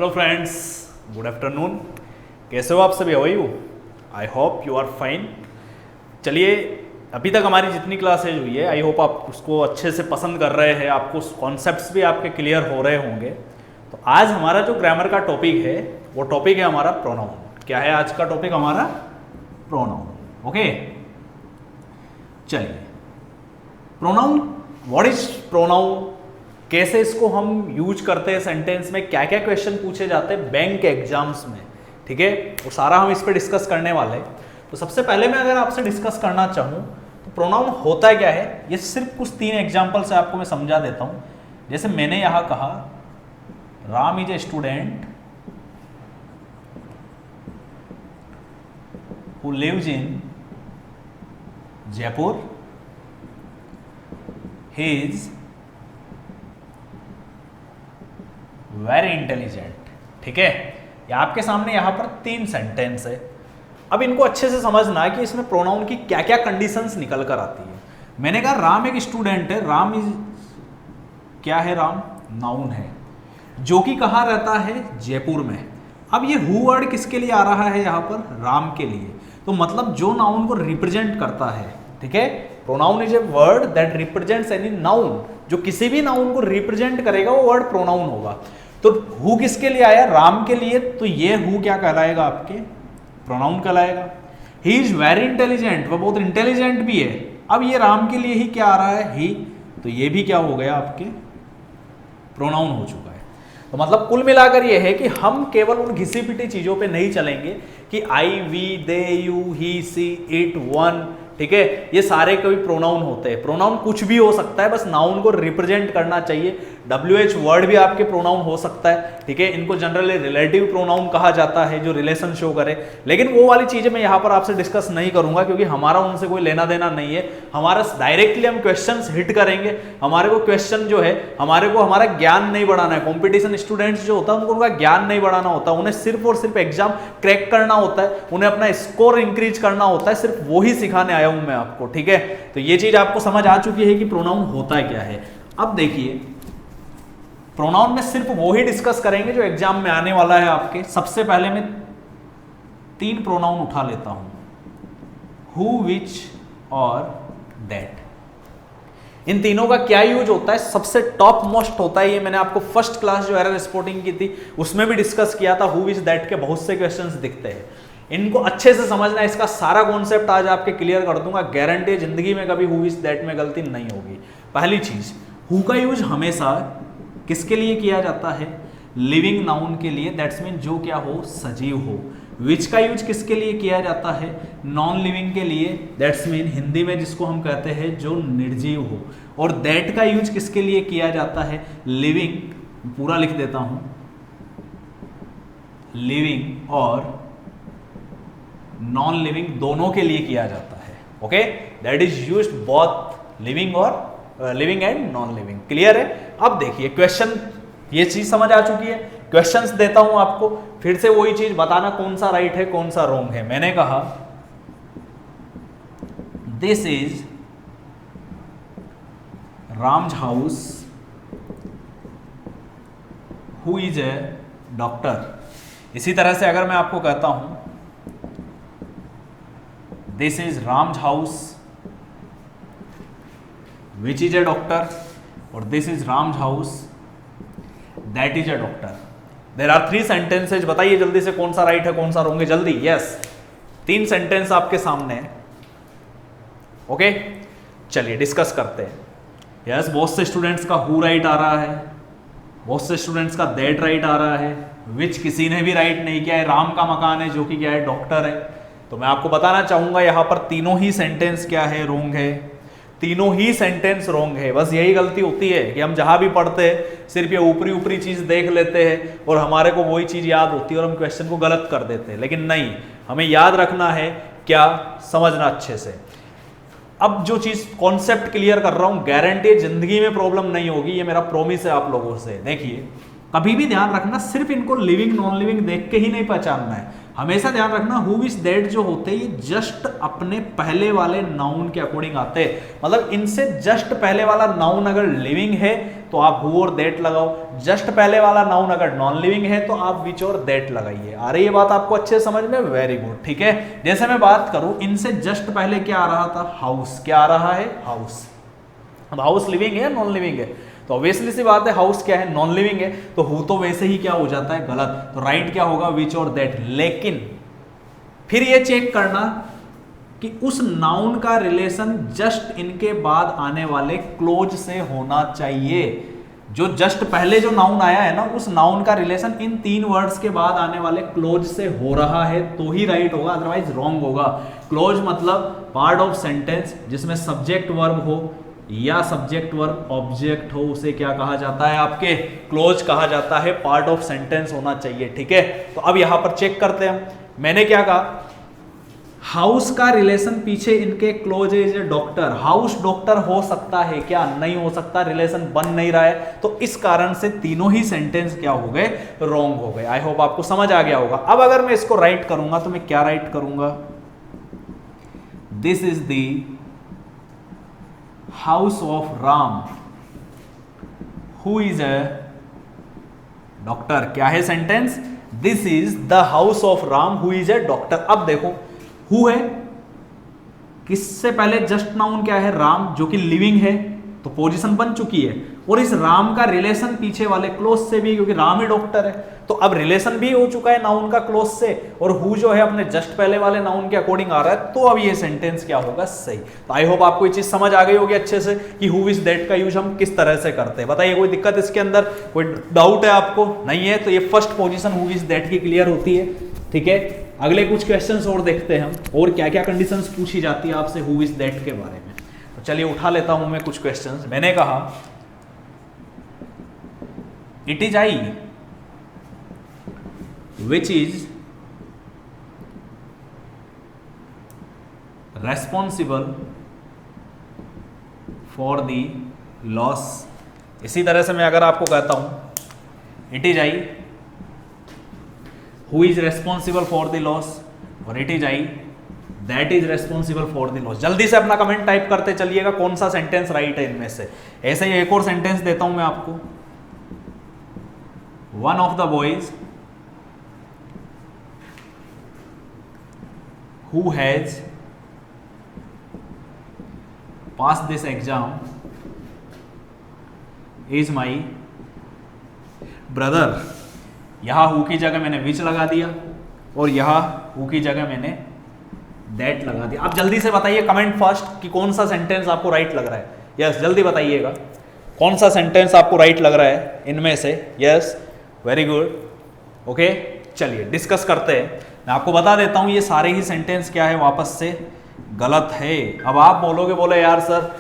Hello friends, good afternoon. कैसे हो आप सभी? How are you? I hope you are fine. चलिए, अभी तक हमारी जितनी क्लासेज हुई है आई होप आप उसको अच्छे से पसंद कर रहे हैं, आपको कॉन्सेप्ट्स भी आपके क्लियर हो रहे होंगे। तो आज हमारा जो ग्रामर का टॉपिक है वो टॉपिक है हमारा प्रोनाउन। क्या है आज का टॉपिक हमारा? प्रोनाउन। ओके, चलिए प्रोनाउन, व्हाट इज प्रोनाउन, कैसे इसको हम यूज करते हैं सेंटेंस में, क्या क्या क्वेश्चन पूछे जाते हैं बैंक एग्जाम्स में, ठीक है, वो सारा हम इस पर डिस्कस करने वाले हैं। तो सबसे पहले मैं अगर आपसे डिस्कस करना चाहूँ तो प्रोनाउन होता क्या है, ये सिर्फ कुछ 3 एग्जाम्पल से आपको मैं समझा देता हूँ। जैसे मैंने यहाँ कहा Ram is a student who lives in Jaipur, he is very intelligent. ठीक है, ये आपके सामने यहां पर 3 सेंटेंस है। अब इनको अच्छे से समझना है कि इसमें प्रोनाउन की क्या क्या कंडीशंस निकल कर आती है। मैंने कहा राम एक स्टूडेंट है, राम इज क्या है? राम नाउन है जो कि कहाँ रहता है? जयपुर में। अब ये हु वर्ड किसके लिए आ रहा है यहाँ पर? राम के लिए। तो मतलब जो नाउन को रिप्रेजेंट करता है, ठीक है, pronoun is a word that represents any noun, जो किसी भी नाउन को रिप्रेजेंट करेगा वो वर्ड प्रोनाउन होगा। तो हु किसके लिए आया? राम के लिए। तो ये हु क्या कहलाएगा? आपके प्रोनाउन कहलाएगा। ही इज वेरी इंटेलिजेंट, वह बहुत इंटेलिजेंट भी है। अब ये राम के लिए ही क्या आ रहा है? ही। तो ये भी क्या हो गया? आपके प्रोनाउन हो चुका है। तो मतलब कुल मिलाकर ये है कि हम केवल उन घिसी पिटी चीजों पे नहीं चलेंगे कि I, we, they, you, he, she, it, one, ठीक है, ये सारे कोई प्रोनाउन होते हैं। प्रोनाउन कुछ भी हो सकता है, बस नाउन को रिप्रेजेंट करना चाहिए। WH वर्ड भी आपके प्रोनाउन हो सकता है, ठीक है, इनको जनरली रिलेटिव प्रोनाउन कहा जाता है जो रिलेशन शो करे। लेकिन वो वाली चीजें मैं यहाँ पर आपसे डिस्कस नहीं करूंगा क्योंकि हमारा उनसे कोई लेना देना नहीं है। हमारा डायरेक्टली हम क्वेश्चंस हिट करेंगे। हमारे को क्वेश्चन जो है, हमारे को हमारा ज्ञान नहीं बढ़ाना है। कॉम्पिटिशन स्टूडेंट्स जो होता है उनको उनका ज्ञान नहीं बढ़ाना होता, उन्हें सिर्फ और सिर्फ एग्जाम क्रैक करना होता है, उन्हें अपना स्कोर इंक्रीज करना होता है। सिर्फ वो ही सिखाने आया हूं मैं आपको, ठीक है। तो ये चीज आपको समझ आ चुकी है कि प्रोनाउन होता क्या है। अब देखिए, प्रोनाउन में सिर्फ वो ही डिस्कस करेंगे जो एग्जाम में आने वाला है आपके। सबसे पहले मैं 3 प्रोनाउन उठा लेता हूं, हु, विच और दैट। इन तीनों का क्या यूज होता है? सबसे टॉप मोस्ट होता है ये। मैंने आपको फर्स्ट क्लास जो एरर स्पॉटिंग की थी उसमें भी डिस्कस किया था। हु, विच, दैट के बहुत से क्वेश्चंस दिखते हैं, इनको अच्छे से समझना। इसका सारा कॉन्सेप्ट आज आपके क्लियर कर दूंगा। गारंटी है जिंदगी में कभी हु, विच, दैट में गलती नहीं होगी। पहली चीज, हु का यूज हमेशा किसके लिए किया जाता है? लिविंग नाउन के लिए, दैट्स मीन जो क्या हो? सजीव हो। विच का यूज किसके लिए किया जाता है? नॉन लिविंग के लिए, दैट्स मीन हिंदी में जिसको हम कहते हैं जो निर्जीव हो। और दैट का यूज किसके लिए किया जाता है? लिविंग, पूरा लिख देता हूं, लिविंग और नॉन लिविंग दोनों के लिए किया जाता है। Okay, that is used both living और living and non living. Clear है? अब देखिए क्वेश्चन, ये चीज समझ आ चुकी है। क्वेश्चंस देता हूं आपको, फिर से वही चीज बताना कौन सा राइट है कौन सा रॉन्ग है। मैंने कहा this is Ram's house who is a doctor. इसी तरह से अगर मैं आपको कहता हूं this is Ram's house which is a doctor, और this is Ram's house that is a doctor. There are 3 sentences. बताइए जल्दी से कौन सा राइट है कौन सा रॉन्ग है, जल्दी। यस, 3 सेंटेंस आपके सामने है। ओके, चलिए डिस्कस करते हैं। यस, बहुत से स्टूडेंट्स का हु राइट आ रहा है, बहुत से स्टूडेंट्स का दैट राइट आ रहा है, विच किसी ने भी राइट नहीं किया है। राम का मकान है जो कि क्या है? डॉक्टर है। तो मैं आपको बताना चाहूंगा यहां पर तीनों ही सेंटेंस क्या है? रॉन्ग है। तीनों ही सेंटेंस रॉन्ग है। बस यही गलती होती है कि हम जहां भी पढ़ते हैं सिर्फ ये ऊपरी ऊपरी चीज देख लेते हैं और हमारे को वही चीज याद होती है और हम क्वेश्चन को गलत कर देते हैं। लेकिन नहीं, हमें याद रखना है क्या? समझना अच्छे से। अब जो चीज कॉन्सेप्ट क्लियर कर रहा हूं, गारंटी जिंदगी में प्रॉब्लम नहीं होगी, ये मेरा प्रॉमिस है आप लोगों से। देखिए, कभी भी ध्यान रखना, सिर्फ इनको लिविंग नॉन लिविंग देख के ही नहीं पहचानना है। हमेशा ध्यान रखना हु विच दैट जो होते हैं ये जस्ट अपने पहले वाले नाउन के अकॉर्डिंग आते हैं, मतलब इनसे जस्ट पहले वाला नाउन अगर लिविंग है तो आप हु और दैट लगाओ, जस्ट पहले वाला नाउन अगर नॉन लिविंग है तो आप विच और दैट लगाइए। आ रही है बात आपको अच्छे समझ में? Very good. ठीक है, जैसे मैं बात करूं इनसे जस्ट पहले क्या आ रहा था? हाउस। क्या आ रहा है? हाउस। अब हाउस लिविंग है नॉन लिविंग है? तो ऑब्वियसली सी बात है हाउस क्या है? नॉन लिविंग है, तो हु तो वैसे ही क्या हो जाता है? गलत। तो राइट क्या होगा? विच और दैट। लेकिन फिर ये चेक करना कि उस नाउन का रिलेशन जस्ट इनके बाद आने वाले क्लोज से होना चाहिए। जो जस्ट पहले जो नाउन आया है ना, उस नाउन का रिलेशन इन 3 वर्ड्स के बाद आने वाले क्लोज से हो रहा है तो ही राइट होगा, अदरवाइज रॉन्ग होगा। क्लोज मतलब पार्ट ऑफ सेंटेंस जिसमें सब्जेक्ट वर्ब हो या सब्जेक्ट वर्ब ऑब्जेक्ट हो, उसे क्या कहा जाता है? आपके क्लोज कहा जाता है। पार्ट ऑफ सेंटेंस होना चाहिए। ठीक है, तो अब यहां पर चेक करते हैं। मैंने क्या कहा? हाउस का रिलेशन पीछे इनके close is doctor. House doctor हो सकता है क्या? नहीं हो सकता, रिलेशन बन नहीं रहा है, तो इस कारण से तीनों ही सेंटेंस क्या हो गए? रॉन्ग हो गए। आई होप आपको समझ आ गया होगा। अब अगर मैं इसको राइट करूंगा तो मैं क्या राइट करूंगा? This is the house of Ram who is a doctor. क्या है sentence? This is the house of Ram who is a doctor. अब देखो हु है, किससे पहले जस्ट नाउन क्या है? राम, जो कि लिविंग है, तो पोजीशन बन चुकी है। और इस राम का रिलेशन पीछे वाले क्लोज से भी, क्योंकि राम ही डॉक्टर है, तो अब रिलेशन भी हो चुका है नाउन का क्लोज से, और हु जो है अपने जस्ट पहले वाले नाउन के अकॉर्डिंग आ रहा है, तो अब ये सेंटेंस क्या होगा? सही। तो आई होप आपको ये चीज समझ आ गई होगी अच्छे से कि हु इज दैट का यूज हम किस तरह से करते हैं। बताइए कोई दिक्कत इसके अंदर? कोई डाउट है आपको? नहीं है? तो ये first position who is that की क्लियर होती है। ठीक है, अगले कुछ क्वेश्चंस और देखते हैं हम, और क्या क्या कंडीशंस पूछी जाती है आपसे हु इज दैट के बारे में। तो चलिए उठा लेता हूं मैं कुछ क्वेश्चंस। मैंने कहा it is I which is responsible for the loss. इसी तरह से मैं अगर आपको कहता हूं it is I who is responsible for the loss, और it is I that is responsible for the loss। जल्दी से अपना कमेंट टाइप करते चलिएगा कौन सा सेंटेंस राइट है इनमें से। ऐसे ही एक और सेंटेंस देता हूं मैं आपको। One of the boys who has passed this exam is my brother। यहां हु की जगह मैंने विच लगा दिया, और यहां हु की जगह मैंने दैट लगा दिया। आप जल्दी से बताइए कमेंट फर्स्ट कि कौन सा सेंटेंस आपको राइट लग रहा है। यस, जल्दी बताइएगा कौन सा सेंटेंस आपको राइट लग रहा है इनमें से। Yes, very good. ओके, चलिए डिस्कस करते हैं। मैं आपको बता देता हूं ये सारे ही सेंटेंस क्या है, वापस से गलत है। अब आप बोले यार सर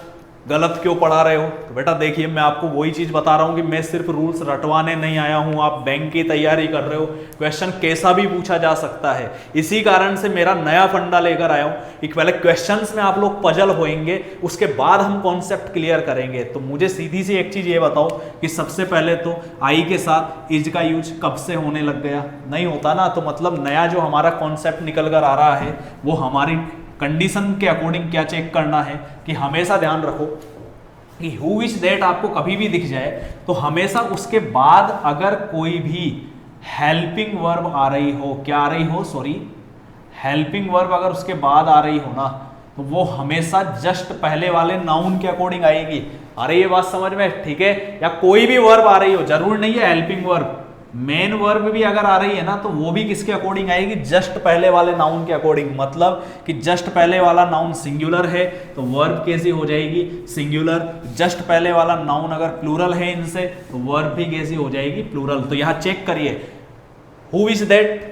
गलत क्यों पढ़ा रहे हो? तो बेटा देखिए, मैं आपको वही चीज बता रहा हूं कि मैं सिर्फ रूल्स रटवाने नहीं आया हूं। आप बैंक की तैयारी कर रहे हो, क्वेश्चन कैसा भी पूछा जा सकता है। इसी कारण से मेरा नया फंडा लेकर आया हूं कि पहले क्वेश्चंस में आप लोग पजल होएंगे, उसके बाद हम कॉन्सेप्ट क्लियर करेंगे। तो मुझे सीधी सी एक चीज ये बताओ कि सबसे पहले तो आई के साथ इज का यूज कब से होने लग गया? नहीं होता ना, तो मतलब नया जो हमारा कॉन्सेप्ट निकल कर आ रहा है वो हमारी कंडीशन के अकॉर्डिंग क्या चेक करना है कि हमेशा ध्यान रखो कि हु विच दैट आपको कभी भी दिख जाए तो हमेशा उसके बाद अगर कोई भी हेल्पिंग वर्ब आ रही हो, क्या आ रही हो? सॉरी, हेल्पिंग वर्ब अगर उसके बाद आ रही हो ना, तो वो हमेशा जस्ट पहले वाले नाउन के अकॉर्डिंग आएगी। अरे ये बात समझ में? ठीक है, या कोई भी वर्ब आ रही हो, जरूर नहीं है हेल्पिंग वर्ब, मेन वर्ब भी अगर आ रही है ना, तो वो भी किसके अकॉर्डिंग आएगी? जस्ट पहले वाले नाउन के अकॉर्डिंग। मतलब कि जस्ट पहले वाला नाउन सिंगुलर है तो वर्ब कैसी हो जाएगी? सिंगुलर। जस्ट पहले वाला नाउन अगर प्लूरल है इनसे तो वर्ब भी कैसी हो जाएगी? प्लूरल। तो यहां चेक करिए, हु इज दैट,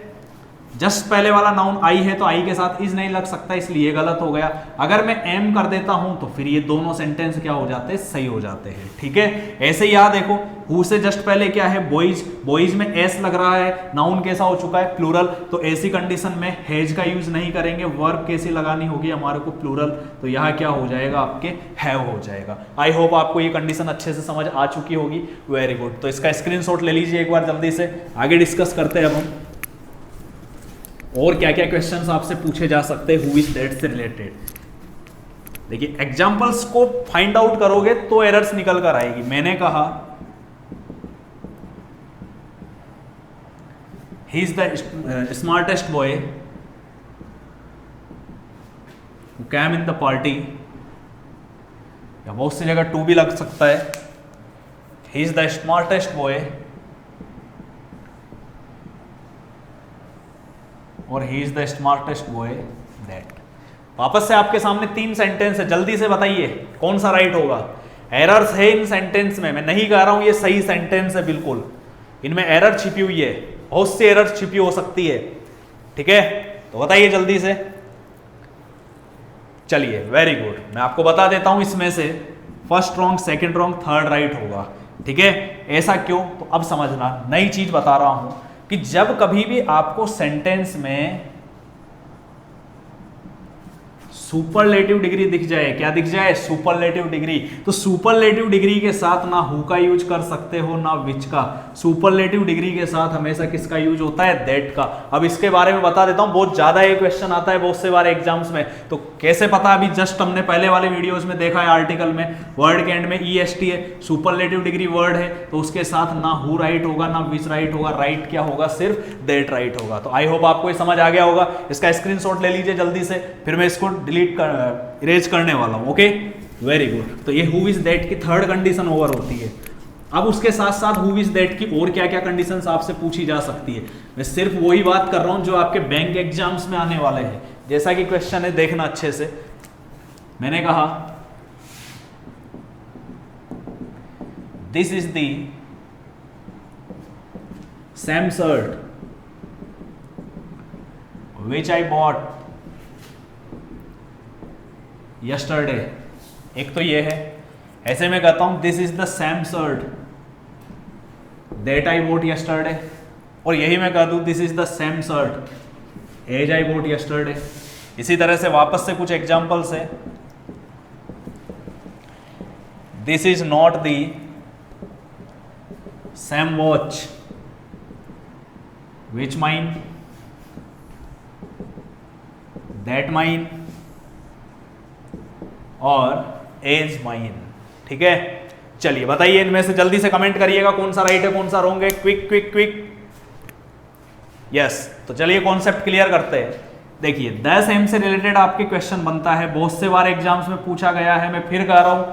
जस्ट पहले वाला नाउन आई है तो आई के साथ इज नहीं लग सकता, इसलिए गलत हो गया। अगर मैं एम कर देता हूं तो फिर ये दोनों सेंटेंस क्या हो जाते हैं? सही हो जाते हैं। ठीक है, ऐसे ही यहां देखो, हु से जस्ट पहले क्या है? बॉयज। बॉयज में एस लग रहा है, नाउन कैसा हो चुका है? प्लूरल। तो ऐसी कंडीशन में हैज का यूज नहीं करेंगे, वर्ब कैसी लगानी होगी हमारे को? प्लूरल। तो यहां क्या हो जाएगा? आपके हैव हो जाएगा। आई होप आपको ये कंडीशन अच्छे से समझ आ चुकी होगी। Very good. तो इसका स्क्रीनशॉट ले लीजिए एक बार जल्दी से, आगे डिस्कस करते हैं अब हम। और क्या क्या क्वेश्चंस आपसे पूछे जा सकते हैं हु इज दैट से रिलेटेड। देखिए एग्जांपल्स को फाइंड आउट करोगे तो एरर्स निकल कर आएगी। मैंने कहा he is the smartest boy who came in the party, या बहुत सी जगह टू भी लग सकता है। He is the smartest boy और he is the smartest boy that. वापस से आपके सामने 3 सेंटेंस है, जल्दी से बताइए कौन सा राइट होगा। एरर्स है इन सेंटेंस में, मैं नहीं कह रहा हूं ये सही सेंटेंस है, बिल्कुल इनमें एरर छिपी हुई है, बहुत सी एरर छिपी हो सकती है, ठीक है। तो बताइए जल्दी से। चलिए वेरी गुड, मैं आपको बता देता हूं इसमें से first wrong, second wrong, third right होगा, ठीक है। ऐसा क्यों, तो अब समझना, नई चीज बता रहा हूं कि जब कभी भी आपको सेंटेंस में सुपरलेटिव डिग्री दिख जाए, क्या दिख जाए, सुपरलेटिव डिग्री, तो सुपरलेटिव डिग्री के साथ ना हु का यूज कर सकते हो ना विच का। सुपरलेटिव डिग्री के साथ हमेशा किसका यूज होता है, दैट का। अब इसके बारे में बता देता हूं, बहुत ज्यादा ये क्वेश्चन आता है बहुत से बार एग्जाम्स में। तो कैसे पता, अभी जस्ट हमने पहले वाले वीडियोज में देखा है आर्टिकल में, वर्ड के एंड में EST है, सुपरलेटिव डिग्री वर्ड है, तो उसके साथ ना हु राइट होगा ना विच राइट होगा, राइट क्या होगा, सिर्फ दैट राइट होगा। तो आई होप आपको ये समझ आ गया होगा। इसका स्क्रीनशॉट ले लीजिए जल्दी से, फिर मैं इसको इरेज करने वाला हूं। Okay very good. तो ये हु इज दैट की थर्ड कंडीशन ओवर होती है। अब उसके साथ साथ हु इज दैट की और क्या क्या कंडीशंस आपसे पूछी जा सकती है, मैं सिर्फ वही बात कर रहा हूं जो आपके बैंक एग्जाम्स में आने वाले हैं। जैसा कि क्वेश्चन है, देखना अच्छे से। मैंने कहा this is the same shirt which I bought yesterday. एक तो ये है, ऐसे में कहता हूं this is the same shirt that I bought yesterday, और यही मैं कह दूं this is the same shirt as I bought yesterday. इसी तरह से वापस से कुछ एग्जांपल्स है। This is not the same watch which mine that mine और एज माइन, ठीक है। चलिए बताइए इनमें से, जल्दी से कमेंट करिएगा कौन सा राइट है कौन सा रॉन्ग है। Quick quick quick, yes. तो चलिए कॉन्सेप्ट क्लियर करते हैं। देखिए द सेम से रिलेटेड आपके क्वेश्चन बनता है, बहुत से बार एग्जाम्स में पूछा गया है। मैं फिर कह रहा हूं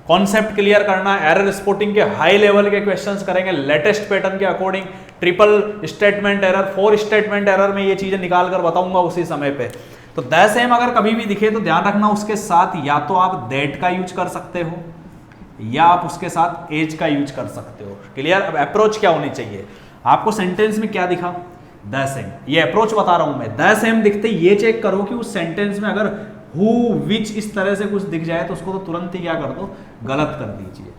कॉन्सेप्ट क्लियर करना, एरर स्पॉटिंग के हाई लेवल के क्वेश्चंस करेंगे लेटेस्ट पैटर्न के according. Triple statement error, 4 statement error में ये चीजें निकाल कर बताऊंगा उसी समय पे। तो द सेम अगर कभी भी दिखे तो ध्यान रखना, उसके साथ या तो आप दैट का यूज कर सकते हो या आप उसके साथ एज का यूज कर सकते हो। क्लियर। अब अप्रोच क्या होनी चाहिए, आपको सेंटेंस में क्या दिखा, द सेम, ये अप्रोच बता रहा हूं मैं। द सेम दिखते ये चेक करो कि उस सेंटेंस में अगर हु विच इस तरह से कुछ दिख जाए तो उसको तो तुरंत ही क्या कर दो, गलत कर दीजिए।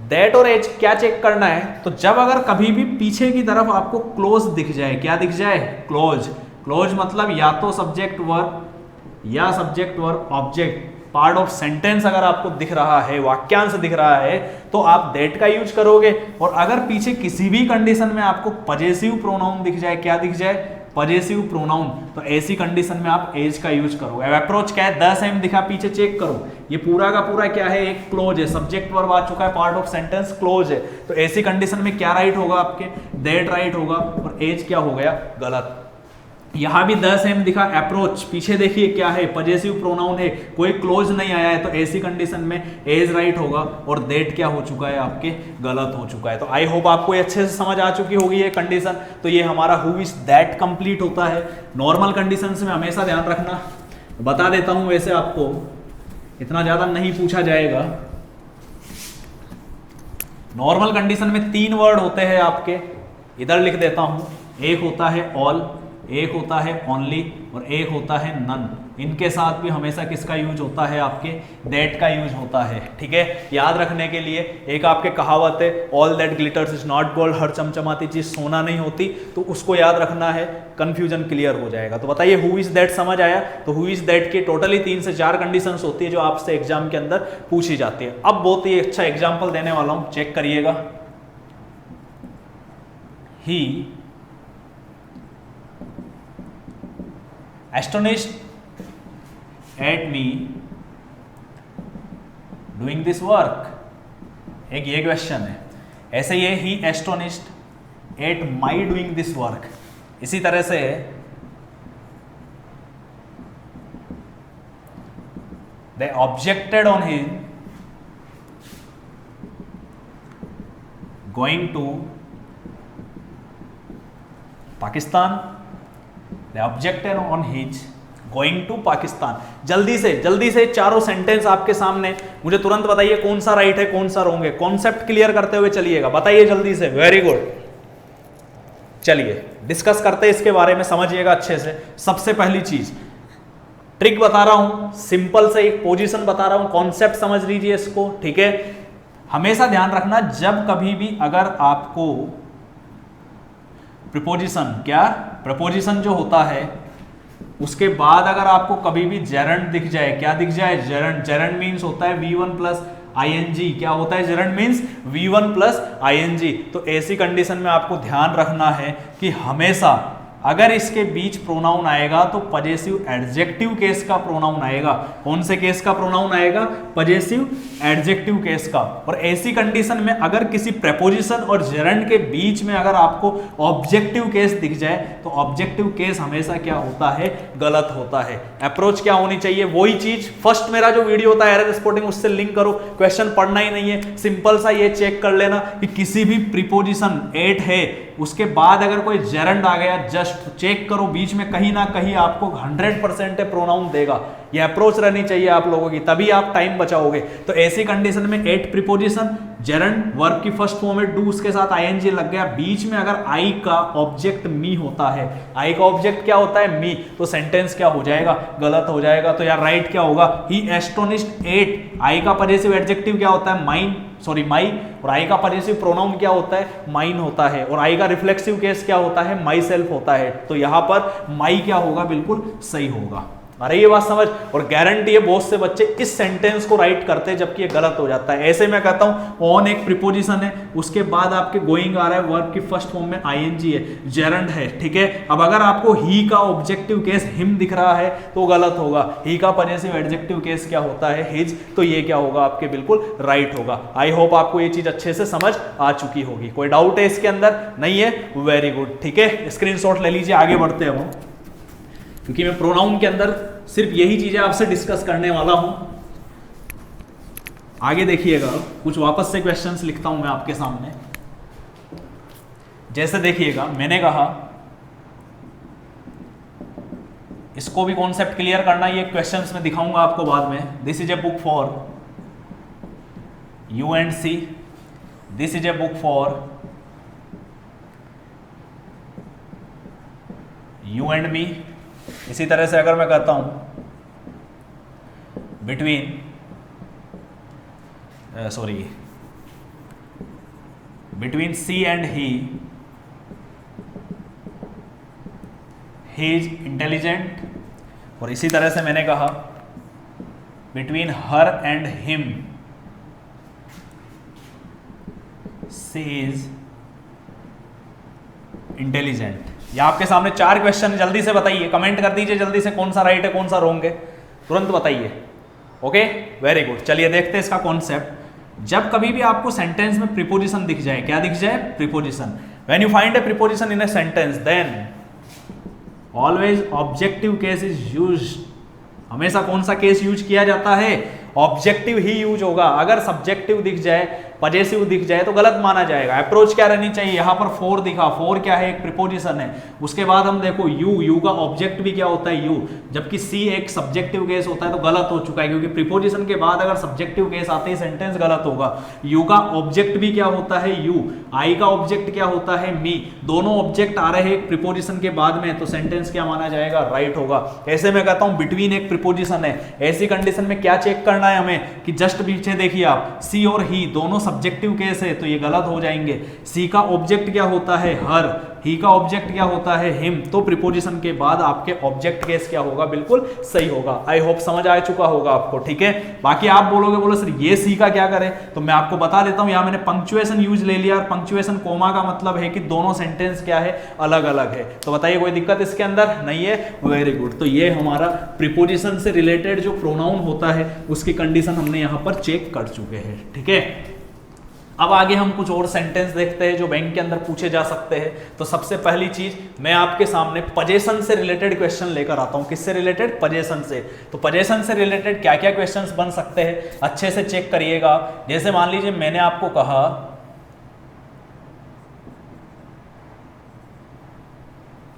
दैट और एज क्या चेक करना है, तो जब अगर कभी भी पीछे की तरफ आपको क्लोज दिख जाए, क्या दिख जाए, क्लोज। क्लोज मतलब या तो सब्जेक्ट वर्ब या subject verb object part of sentence अगर आपको दिख रहा है, वाक्यांश दिख रहा है, तो आप दैट का यूज करोगे। और अगर पीछे किसी भी कंडीशन में आपको पजेसिव प्रोनाउन दिख जाए, क्या दिख जाए, पजेसिव प्रोनाउन, तो ऐसी कंडीशन में आप एज का यूज करोगे। अब अप्रोच क्या है, द सेम दिखा, पीछे चेक करो, ये पूरा का पूरा क्या है, एक क्लोज है, सब्जेक्ट वर्ब आ चुका है, पार्ट ऑफ सेंटेंस क्लोज है। तो ऐसी कंडीशन में क्या राइट होगा, आपके दैट राइट होगा और एज क्या हो गया, गलत। यहां भी द सेम दिखा, अप्रोच पीछे देखिए क्या है, पजेसिव प्रोनाउन है, कोई क्लोज नहीं आया है, तो ऐसी कंडीशन में एज राइट होगा और दैट क्या हो चुका है, आपके गलत हो चुका है। तो आई होप आपको ये अच्छे से समझ आ चुकी होगी ये कंडीशन। तो ये हमारा हु इज दैट कंप्लीट होता है। नॉर्मल कंडीशंस में हमेशा ध्यान रखना, बता देता हूं, वैसे आपको इतना ज्यादा नहीं पूछा जाएगा। नॉर्मल कंडीशन में 3 वर्ड होते हैं आपके, इधर लिख देता हूं। एक होता है ऑल, एक होता है ओनली और एक होता है नन। इनके साथ भी हमेशा किसका यूज होता है, आपके दैट का यूज होता है, ठीक है। याद रखने के लिए एक आपके कहावत है, all that glitters is not gold, हर चमचमाती चीज सोना नहीं होती, तो उसको याद रखना है, कंफ्यूजन क्लियर हो जाएगा। तो बताइए हु इज दैट समझ आया। तो हु इज दैट की टोटली 3 से 4 कंडीशंस होती है जो आपसे एग्जाम के अंदर पूछी जाती है। अब बहुत ही अच्छा एग्जाम्पल देने वाला हूं, चेक करिएगा। He astonished at me doing this work, एक ये क्वेश्चन है। ऐसे ये he astonished at my doing this work, इसी तरह से they objected on his going to Pakistan, they objected on his going to Pakistan. जल्दी से चारों सेंटेंस आपके सामने, मुझे तुरंत बताइए कौन सा राइट है कौन सा रॉन्ग है, कॉन्सेप्ट क्लियर करते हुए चलिएगा, बताइए जल्दी से। वेरी गुड, चलिए डिस्कस करते हैं इसके बारे में, समझिएगा अच्छे से। सबसे पहली चीज ट्रिक बता रहा हूं, सिंपल से एक पोजीशन बता रहा हूं, कॉन्सेप्ट समझ लीजिए इसको, ठीक है। हमेशा ध्यान रखना जब कभी भी अगर आपको प्रीपोजिशन, क्या प्रपोजिशन जो होता है उसके बाद अगर आपको कभी भी जेरंड दिख जाए, क्या दिख जाए, जेरंड। जेरंड मीन्स होता है V1 प्लस ING, क्या होता है gerund means V1 plus ING। तो ऐसी कंडीशन में आपको ध्यान रखना है कि हमेशा अगर इसके बीच प्रोनाउन आएगा तो पजेसिव एडजेक्टिव केस का प्रोनाउन आएगा। कौन से केस का प्रोनाउन आएगा, पजेसिव एडजेक्टिव केस का। और ऐसी कंडीशन में अगर किसी प्रेपोजिशन और जेरंड के बीच में अगर आपको ऑब्जेक्टिव केस दिख जाए तो ऑब्जेक्टिव केस हमेशा क्या होता है, गलत होता है। अप्रोच क्या होनी चाहिए, वही चीज फर्स्ट मेरा जो वीडियो होता है एरर स्पॉटिंग, उससे लिंक करो, क्वेश्चन पढ़ना ही नहीं है, सिंपल सा ये चेक कर लेना कि किसी भी प्रीपोजिशन एट है उसके बाद अगर कोई जेरंड आ गया, जस्ट चेक करो बीच में कहीं ना कहीं आपको 100% प्रोनाउन देगा। ये अप्रोच रहनी चाहिए आप लोगों की, तभी आप टाइम बचाओगे। तो ऐसी कंडीशन में एट प्रीपोजिशन, जेरंड, वर्ब की फर्स्ट फॉर्म में डू, उसके साथ ING लग गया, बीच में अगर आई का ऑब्जेक्ट मी होता है, आई का ऑब्जेक्ट क्या होता है, मी, तो सेंटेंस क्या हो जाएगा, गलत हो जाएगा। तो यार राइट क्या होगा, ही एस्टोनिश्ड एट, आई का पजेसिव एडजेक्टिव क्या होता है, माई, और आई का पजेसिव प्रोनाउन क्या होता है, माइन होता है, और आई का रिफ्लेक्सिव केस क्या होता है, माई सेल्फ होता है। तो यहां पर माई क्या होगा, बिल्कुल सही होगा। अरे ये बात समझ। और गारंटी है बहुत से बच्चे इस सेंटेंस को राइट करते हैं जबकि ये गलत हो जाता है। ऐसे मैं कहता हूं ऑन एक प्रीपोजिशन है, उसके बाद आपके गोइंग आ रहा है, वर्ब की फर्स्ट फॉर्म में ING है, जेरंड है, ठीक है। अब अगर आपको ही का ऑब्जेक्टिव केस हिम दिख रहा है तो गलत होगा, ही का पजेसिव एडजेक्टिव केस क्या होता है, हिज, तो ये क्या होगा, आपके बिल्कुल राइट होगा। आई होप आपको ये चीज अच्छे से समझ आ चुकी होगी। कोई डाउट है इसके अंदर, नहीं है, वेरी गुड, ठीक है। स्क्रीनशॉट ले लीजिए, आगे बढ़ते हैं हम, क्योंकि मैं प्रोनाउन के अंदर सिर्फ यही चीजें आपसे डिस्कस करने वाला हूं। आगे देखिएगा, कुछ वापस से क्वेश्चंस लिखता हूं मैं आपके सामने। जैसे देखिएगा, मैंने कहा इसको भी कॉन्सेप्ट क्लियर करना, ये क्वेश्चंस में दिखाऊंगा आपको बाद में। This is a book for you and she, this is a book for you and me. इसी तरह से अगर मैं कहता हूं between she and he is intelligent, और इसी तरह से मैंने कहा between her and him she is intelligent. ये आपके सामने 4 क्वेश्चन, जल्दी से बताइए, कमेंट कर दीजिए जल्दी से कौन सा राइट है कौन सा रॉन्ग है, तुरंत बताइए। Okay, very good. चलिए देखते हैं इसका कॉन्सेप्ट। जब कभी भी आपको सेंटेंस में प्रीपोजिशन दिख जाए, क्या दिख जाए, preposition, when you find a preposition in a sentence then always objective case is used. हमेशा कौन सा केस यूज किया जाता है, ऑब्जेक्टिव ही यूज होगा। अगर सब्जेक्टिव दिख जाए, पजेसिव दिख जाए तो गलत माना जाएगा। अप्रोच क्या रहनी चाहिए, यहां पर फॉर दिखा, फॉर क्या है, एक प्रीपोजिशन है। उसके बाद हम देखो यू, यू का ऑब्जेक्ट भी क्या होता है, यू, जबकि सी एक सब्जेक्टिव केस होता है तो गलत हो चुका है, क्योंकि प्रीपोजिशन के बाद अगर सब्जेक्टिव केस आते ही सेंटेंस गलत होगा। यू का ऑब्जेक्ट भी क्या होता है, यू, आई का ऑब्जेक्ट क्या होता है, मी, दोनों ऑब्जेक्ट आ रहे हैं प्रीपोजिशन के बाद में, तो सेंटेंस क्या माना जाएगा, राइट होगा। ऐसे मैं कहता हूं बिटवीन एक प्रीपोजिशन है, ऐसी कंडीशन में क्या चेक करना है हमें कि जस्ट पीछे देखिए आप, सी और ही दोनों सब्जेक्टिव केस है तो ये गलत हो जाएंगे। सी का ऑब्जेक्ट क्या होता है, हर, ही का ऑब्जेक्ट क्या होता है, हिम, तो प्रीपोजिशन के बाद आपके ऑब्जेक्ट केस क्या होगा, बिल्कुल सही होगा। आई होप समझ आ चुका होगा आपको, ठीक है। बाकी आप बोलोगे बोलो सर ये सी का क्या करें, तो मैं आपको बता देता हूं, यहां मैंने पंक्चुएशन यूज ले लिया, और पंक्चुएशन कोमा का मतलब है कि दोनों सेंटेंस क्या है, अलग अलग है। तो बताइए कोई दिक्कत इसके अंदर नहीं है, वेरी गुड। तो ये हमारा प्रीपोजिशन से रिलेटेड जो प्रोनाउन होता है उसकी कंडीशन हमने यहां पर चेक कर चुके हैं, ठीक है। अब आगे हम कुछ और सेंटेंस देखते हैं जो बैंक के अंदर पूछे जा सकते हैं। तो सबसे पहली चीज मैं आपके सामने पोजीशन से रिलेटेड क्वेश्चन लेकर आता हूं। किससे रिलेटेड, पोजीशन से। तो पोजीशन से रिलेटेड क्या क्या क्वेश्चंस बन सकते हैं अच्छे से चेक करिएगा। जैसे मान लीजिए मैंने आपको कहा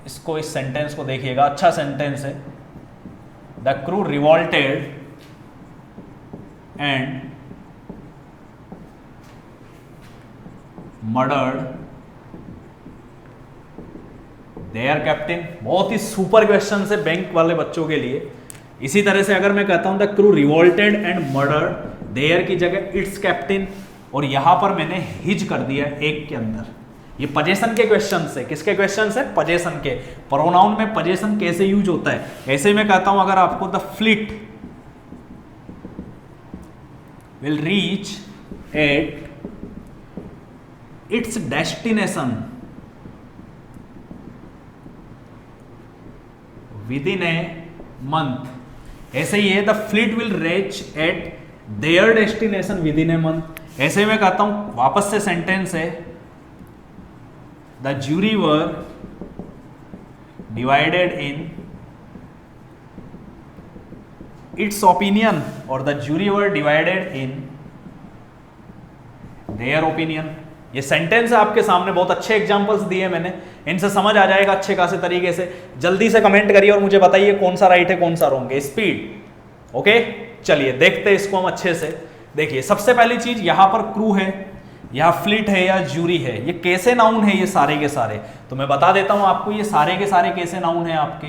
इसको, इस सेंटेंस को देखिएगा, अच्छा सेंटेंस है। The crew revolted and murdered their captain. बहुत ही सुपर क्वेश्चन है बैंक वाले बच्चों के लिए। इसी तरह से अगर मैं कहता हूं the crew revolted and murdered, their की जगह इट्स कैप्टन, और यहां पर मैंने हिज कर दिया एक के अंदर। ये पोजीशन के क्वेश्चन है। किसके क्वेश्चन है, पोजीशन के। प्रोनाउन में पोजीशन कैसे यूज होता है, ऐसे मैं कहता हूं अगर आपको the fleet will reach at its destination within a month, ऐसे ही है the fleet will reach at their destination within a month. ऐसे मैं कहता हूं, वापस से सेंटेंस है, the jury were divided in its opinion, और the jury were divided in their opinion. ये सेंटेंस आपके सामने, बहुत अच्छे एग्जांपल्स दिए मैंने, इनसे समझ आ जाएगा अच्छे खासे तरीके से। जल्दी से कमेंट करिए और मुझे बताइए कौन सा राइट है कौन सा रॉन्ग है, स्पीड। ओके चलिए देखते हैं इसको हम अच्छे से। देखिए सबसे पहली चीज, यहां पर क्रू है, यहां फ्लीट है या ज्यूरी है, ये कैसे नाउन है ये सारे के सारे। तो मैं बता देता हूं आपको, ये सारे के सारे कैसे नाउन है आपके,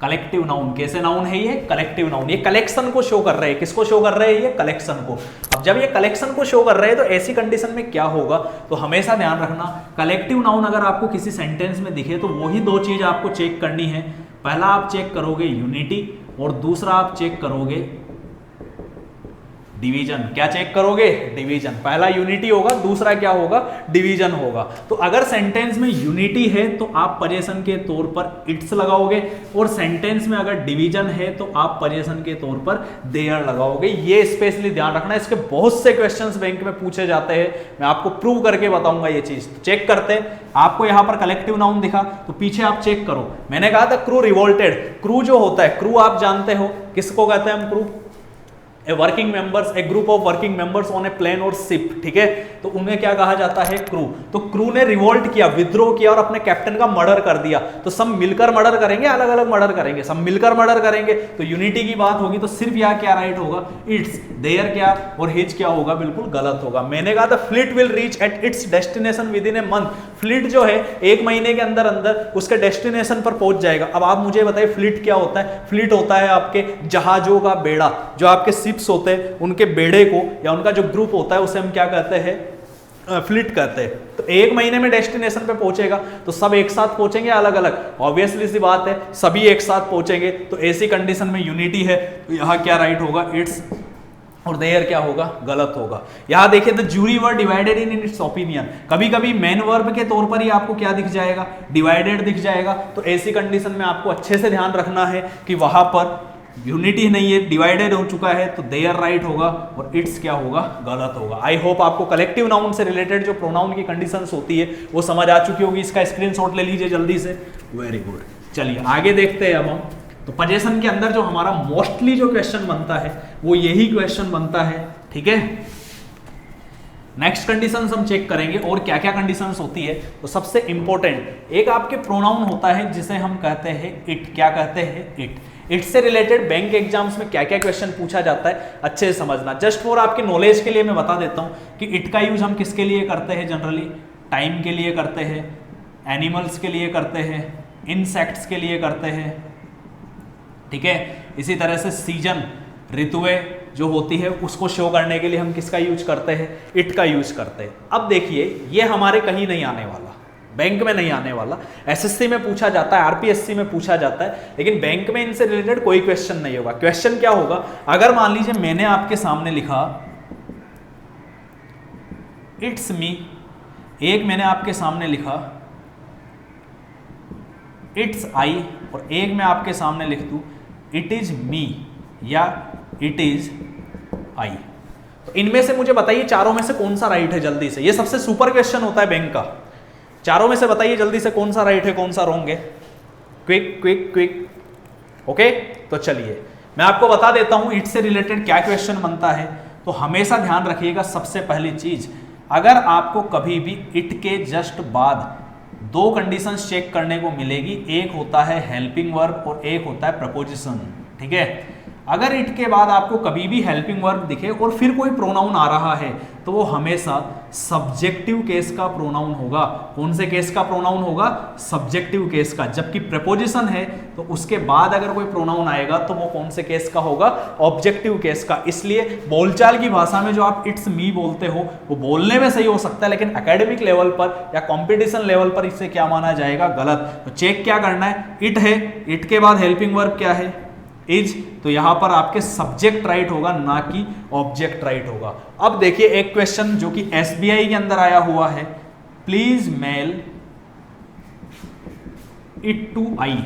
कलेक्टिव नाउन। कैसे नाउन है ये, कलेक्टिव नाउन। ये कलेक्शन को शो कर रहे हैं, किसको शो कर रहे हैं, ये कलेक्शन को। अब जब ये कलेक्शन को शो कर रहे हैं तो ऐसी कंडीशन में क्या होगा, तो हमेशा ध्यान रखना, कलेक्टिव नाउन अगर आपको किसी सेंटेंस में दिखे तो वही दो चीज आपको चेक करनी है। पहला आप चेक करोगे यूनिटी, और दूसरा आप चेक करोगे डिवीजन। क्या चेक करोगे, डिवीजन। पहला यूनिटी होगा, दूसरा क्या होगा, डिवीजन होगा। तो अगर सेंटेंस में यूनिटी है तो आप पोजीशन के तौर पर इट्स लगाओगे, और सेंटेंस में अगर डिवीजन है तो आप पोजीशन के तौर पर देयर लगाओगे। ये स्पेशली ध्यान रखना, इसके बहुत से क्वेश्चंस बैंक में पूछे जाते हैं, मैं आपको प्रूव करके बताऊंगा ये चीज। तो चेक करते हैं, आपको यहां पर कलेक्टिव नाउन दिखा तो पीछे आप चेक करो। मैंने कहा था क्रू रिवोल्टेड, क्रू जो होता है, क्रू आप जानते हो किसको कहते हैं हम, crew a working members, a group of working members on a plane और शिप, ठीक है। तो उन्हें क्या कहा जाता है, क्रू। तो क्रू ने रिवोल्ट किया, विद्रोह किया और अपने कैप्टन का मर्डर कर दिया। तो सब मिलकर मर्डर करेंगे, अलग अलग मर्डर करेंगे, सब मिलकर मर्डर करेंगे। तो यूनिटी की बात होगी, तो सिर्फ यहाँ क्या राइट होगा, इट्स। देयर क्या और हिज क्या होगा, बिल्कुल गलत होगा। मैंने कहा था fleet will reach at its destination within a month. Fleet जो है एक महीने के अंदर अंदर उसके डेस्टिनेशन पर पहुंच जाएगा। अब आप मुझे बताइए फ्लीट क्या होता है। फ्लीट होता है आपके जहाजों का बेड़ा, जो आपके शिप्स होते हैं उनके बेड़े को, या उनका जो ग्रुप होता है उसे हम क्या कहते हैं, फ्लीट कहते हैं। तो एक महीने में डेस्टिनेशन पे पहुंचेगा, तो सब एक साथ पहुंचेंगे, अलग अलग, ऑब्वियसली सी बात है, सभी एक साथ पहुंचेंगे। तो ऐसी कंडीशन में यूनिटी है, तो यहां क्या राइट होगा, इट्स, और देयर क्या होगा, गलत होगा। यहां देखिए the jury were divided in its opinion, कभी कभी मेन वर्ब के तौर पर ही आपको क्या दिख जाएगा, डिवाइडेड दिख जाएगा। तो ऐसी कंडीशन में आपको अच्छे से ध्यान रखना है कि वहां पर यूनिटी नहीं है, डिवाइडेड हो चुका है, तो देयर राइट होगा और इट्स क्या होगा, गलत होगा। आई होप आपको कलेक्टिव नाउन से रिलेटेड जो प्रोनाउन की कंडीशंस होती है वो समझ आ चुकी होगी। इसका स्क्रीनशॉट ले लीजिए जल्दी से, वेरी गुड। चलिए आगे देखते हैं अब हम। तो पोजीशन के अंदर जो हमारा मोस्टली जो क्वेश्चन बनता है वो यही क्वेश्चन बनता है, ठीक है। नेक्स्ट कंडीशंस हम चेक करेंगे और क्या क्या कंडीशंस होती है। तो सबसे इंपॉर्टेंट एक आपके प्रोनाउन होता है जिसे हम कहते हैं इट। क्या कहते हैं, इट। इट से रिलेटेड बैंक एग्जाम्स में क्या क्या क्वेश्चन पूछा जाता है अच्छे से समझना। जस्ट फॉर आपके नॉलेज के लिए मैं बता देता हूं कि इट का यूज हम किसके लिए करते हैं, जनरली टाइम के लिए करते हैं, एनिमल्स के लिए करते हैं, इंसेक्ट्स के लिए करते हैं, ठीक है। इसी तरह से सीजन, ऋतुएं, जो होती है उसको शो करने के लिए हम किसका यूज करते हैं, इट का यूज करते हैं। अब देखिए ये हमारे कहीं नहीं आने वाला, बैंक में नहीं आने वाला, एसएससी में पूछा जाता है, आरपीएससी में पूछा जाता है, लेकिन बैंक में इनसे रिलेटेड कोई क्वेश्चन नहीं होगा। क्वेश्चन क्या होगा, अगर मान लीजिए मैंने आपके सामने लिखा इट्स मी, एक मैंने आपके सामने लिखा इट्स आई, और एक मैं आपके सामने लिख दूं इट इज मी या इट इज आई, तो इनमें से मुझे बताइए चारों में से कौन सा राइट है जल्दी से। ये सबसे सुपर क्वेश्चन होता है बैंक का। चारों में से बताइए जल्दी से कौन सा राइट है कौन सा रॉन्ग है। Quick quick quick. ओके, तो चलिए मैं आपको बता देता हूं इट से रिलेटेड क्या क्वेश्चन बनता है। तो हमेशा ध्यान रखिएगा, सबसे पहली चीज, अगर आपको कभी भी इट के जस्ट बाद दो कंडीशंस चेक करने को मिलेगी, एक होता है हेल्पिंग वर्ब और एक होता है प्रपोजिशन। ठीक है, अगर इट के बाद आपको कभी भी हेल्पिंग वर्ब दिखे और फिर कोई प्रोनाउन आ रहा है तो वो हमेशा सब्जेक्टिव केस का प्रोनाउन होगा। कौन से केस का प्रोनाउन होगा, सब्जेक्टिव केस का। जबकि प्रपोजिशन है तो उसके बाद अगर कोई प्रोनाउन आएगा तो वो कौन से केस का होगा, ऑब्जेक्टिव केस का। इसलिए बोलचाल की भाषा में जो आप इट्स मी बोलते हो वो बोलने में सही हो सकता है, लेकिन एकेडमिक लेवल पर या कॉम्पिटिशन लेवल पर इसे क्या माना जाएगा, गलत। तो चेक क्या करना है, इट है, इट के बाद हेल्पिंग वर्ब क्या है, इज, तो यहां पर आपके सब्जेक्ट राइट होगा ना कि ऑब्जेक्ट राइट होगा। अब देखिए एक क्वेश्चन जो कि एसबीआई के अंदर आया हुआ है, प्लीज मेल इट टू आई।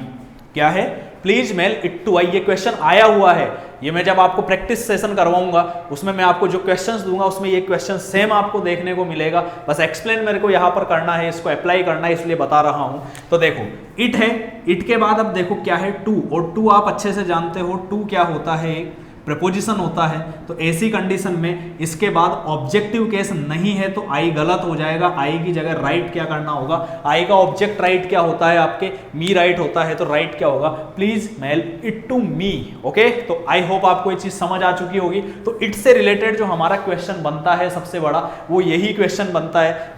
क्या है, प्लीज मेल इट टू आई, ये क्वेश्चन आया हुआ है। ये मैं जब आपको प्रैक्टिस सेशन करवाऊंगा उसमें मैं आपको जो क्वेश्चंस दूंगा उसमें ये क्वेश्चन सेम आपको देखने को मिलेगा। बस एक्सप्लेन मेरे को यहां पर करना है, इसको अप्लाई करना है, इसलिए बता रहा हूं। तो देखो इट है, इट के बाद अब देखो क्या है, टू, और टू आप अच्छे से जानते हो टू क्या होता है, प्रपोजिशन होता है। तो ऐसी कंडीशन में इसके बाद ऑब्जेक्टिव केस नहीं है तो आई गलत हो जाएगा। आई की जगह राइट क्या करना होगा, आई का ऑब्जेक्ट राइट क्या होता है आपके, मी राइट होता है, तो राइट क्या होगा, please mail it to me. Okay, तो आई होप आपको ये चीज समझ आ चुकी होगी। तो इट से रिलेटेड जो हमारा क्वेश्चन बनता है सबसे बड़ा, वो यही क्वेश्चन बनता है।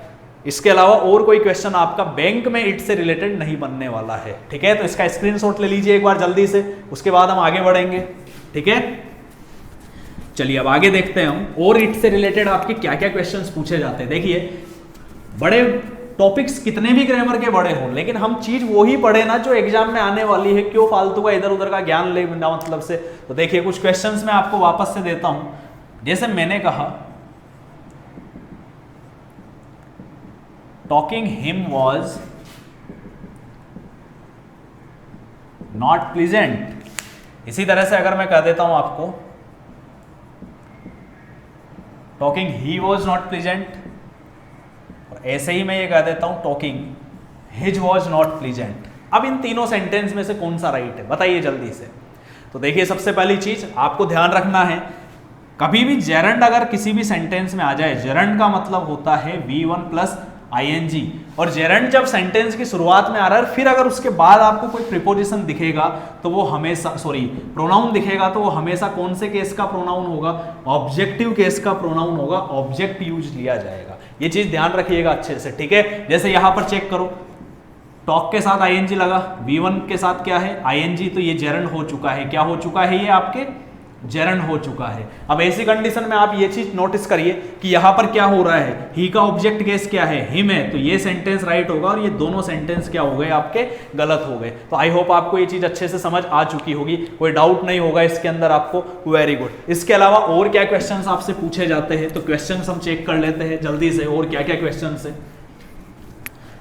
इसके अलावा और कोई क्वेश्चन आपका बैंक में इट से रिलेटेड नहीं बनने वाला है। ठीक है, तो इसका स्क्रीनशॉट ले लीजिए एक बार जल्दी से, उसके बाद हम आगे बढ़ेंगे। ठीक है, चलिए अब आगे देखते हैं हम और इट से रिलेटेड आपके क्या क्या क्वेश्चंस पूछे जाते हैं। देखिए बड़े टॉपिक्स कितने भी ग्रामर के बड़े हों, लेकिन हम चीज वो ही पढ़े ना जो एग्जाम में आने वाली है, क्यों फालतू का इधर उधर का ज्ञान ले बिना मतलब से। तो देखिए कुछ क्वेश्चंस मैं आपको वापस से देता हूं। जैसे मैंने कहा talking him was not pleasant, इसी तरह से अगर मैं कह देता हूं आपको talking he was not pleasant, और ऐसे ही मैं ये कह देता हूं talking his was not pleasant. अब इन तीनों सेंटेंस में से कौन सा राइट है बताइए जल्दी से। तो देखिए सबसे पहली चीज आपको ध्यान रखना है, कभी भी जेरंड अगर किसी भी सेंटेंस में आ जाए, जेरंड का मतलब होता है V1 प्लस ING, और जेरंड जब सेंटेंस की शुरुआत में आ रहा है फिर अगर उसके बाद आपको कोई प्रीपोजिशन दिखेगा तो वो हमेशा, प्रोनाउन दिखेगा तो वो हमेशा कौन से केस का प्रोनाउन होगा, ऑब्जेक्टिव केस का प्रोनाउन होगा, ऑब्जेक्ट यूज लिया जाएगा। ये चीज ध्यान रखिएगा अच्छे से। ठीक है, जैसे यहां पर चेक करो, टॉक के साथ ING लगा, V1 के साथ क्या है ING, तो ये जेरंड हो चुका है। क्या हो चुका है, ये आपके जेरंड हो चुका है। अब ऐसी कंडीशन में आप ये चीज नोटिस करिए कि यहां पर क्या हो रहा है, ही का ऑब्जेक्ट केस क्या है, हिम है, तो ये सेंटेंस राइट होगा और ये दोनों सेंटेंस क्या हो गए आपके, गलत हो गए। तो आई होप आपको ये चीज अच्छे से समझ आ चुकी होगी, कोई डाउट नहीं होगा इसके अंदर आपको। Very good. इसके अलावा और क्या क्वेश्चंस आपसे पूछे जाते हैं, तो क्वेश्चंस हम चेक कर लेते हैं जल्दी से, और क्या क्या क्वेश्चंस है।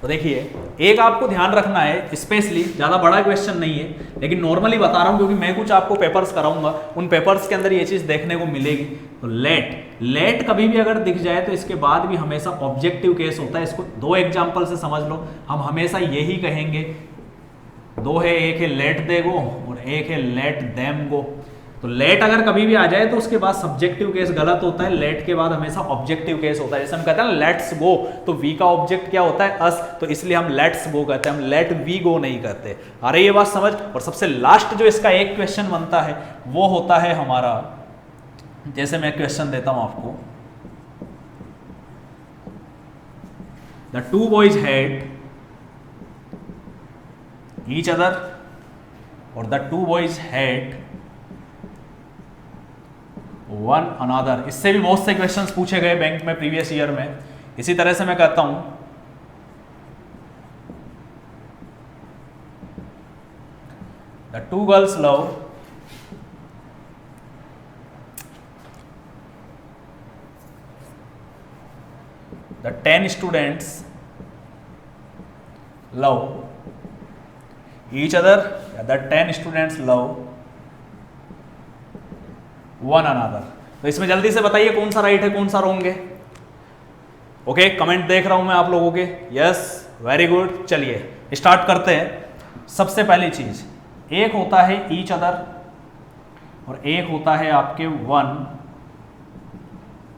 तो देखिए एक आपको ध्यान रखना है, स्पेशली ज़्यादा बड़ा क्वेश्चन नहीं है लेकिन नॉर्मली बता रहा हूँ क्योंकि मैं कुछ आपको पेपर्स कराऊंगा, उन पेपर्स के अंदर ये चीज़ देखने को मिलेगी। तो लेट कभी भी अगर दिख जाए तो इसके बाद भी हमेशा ऑब्जेक्टिव केस होता है। इसको दो एग्जाम्पल से समझ लो, हम हमेशा यही कहेंगे, दो है, एक है लेट दे गो और एक है लेट देम गो। तो लेट अगर कभी भी आ जाए तो उसके बाद सब्जेक्टिव केस गलत होता है, लेट के बाद हमेशा ऑब्जेक्टिव केस होता है। जैसे हम कहते हैं लेट्स गो, तो वी का ऑब्जेक्ट क्या होता है, अस, तो इसलिए हम लेट्स गो कहते हैं, हम लेट वी गो नहीं कहते। अरे ये बात समझ। और सबसे लास्ट जो इसका एक क्वेश्चन बनता है वो होता है हमारा, जैसे मैं क्वेश्चन देता हूं आपको, the two boys had each other, और the two boys had one another. इससे भी बहुत से क्वेश्चंस पूछे गए बैंक में प्रीवियस ईयर में। इसी तरह से मैं कहता हूं the two girls love the 10 students love each other, the 10 students love one another. तो इसमें जल्दी से बताइए कौन सा राइट है कौन सा रॉन्ग है। ओके, कमेंट देख रहा हूं मैं आप लोगों के। Yes, very good. चलिए स्टार्ट करते हैं। सबसे पहली चीज, एक होता है ईच अदर और एक होता है आपके वन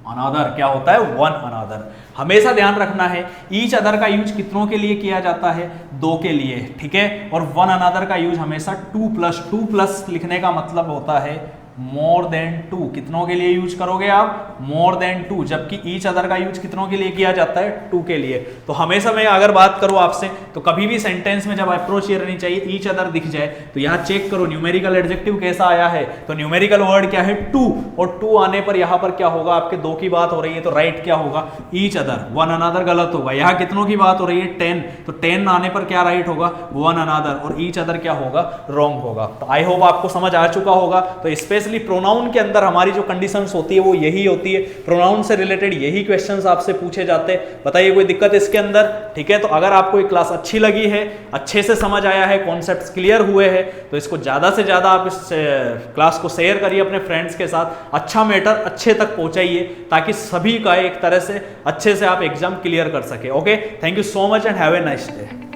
अनदर। क्या होता है? One another. हमेशा ध्यान रखना है ईच अदर का यूज कितनों के लिए किया जाता है? दो के लिए, ठीक है। और वन अनदर का यूज हमेशा टू प्लस लिखने का मतलब होता है मोर देन टू। कितनों के लिए यूज करोगे आप? More than two. जबकि ईच अदर का यूज कितनों के लिए किया जाता है? टू के लिए। तो हमेशा मैं अगर बात करूं आपसे तो कभी भी सेंटेंस में जब अप्रोच ये रहनी चाहिए ईच अदर दिख जाए तो यहां चेक करो न्यूमेरिकल एडजेक्टिव कैसा आया है। तो न्यूमेरिकल वर्ड क्या है? टू। और टू आने पर यहां पर क्या होगा? आपके दो की बात हो रही है तो राइट क्या होगा? Each other. वन अनदर गलत होगा। यहां कितनों की बात हो रही है? 10। तो 10 आने पर क्या राइट होगा? One another. और ईच अदर क्या होगा? रॉन्ग होगा। तो आई होप आपको समझ आ चुका होगा। तो स्पेशली प्रोनाउन के अंदर हमारी जो कंडीशंस होती है वो यही होती है। प्रोनाउन से रिलेटेड यही क्वेश्चंस आपसे पूछे जाते हैं। बताइए कोई दिक्कत इसके अंदर? ठीक है। तो अगर आपको ये क्लास अच्छी लगी है, अच्छे से समझ आया है, कॉन्सेप्ट्स क्लियर हुए हैं, तो इसको ज्यादा से ज्यादा आप इस क्लास को शेयर करिए अपने फ्रेंड्स के साथ। अच्छा मैटर अच्छे तक पहुंचाइए ताकि सभी का एक तरह से अच्छे से आप एग्जाम क्लियर कर सके। Okay, thank you so much and have a nice day.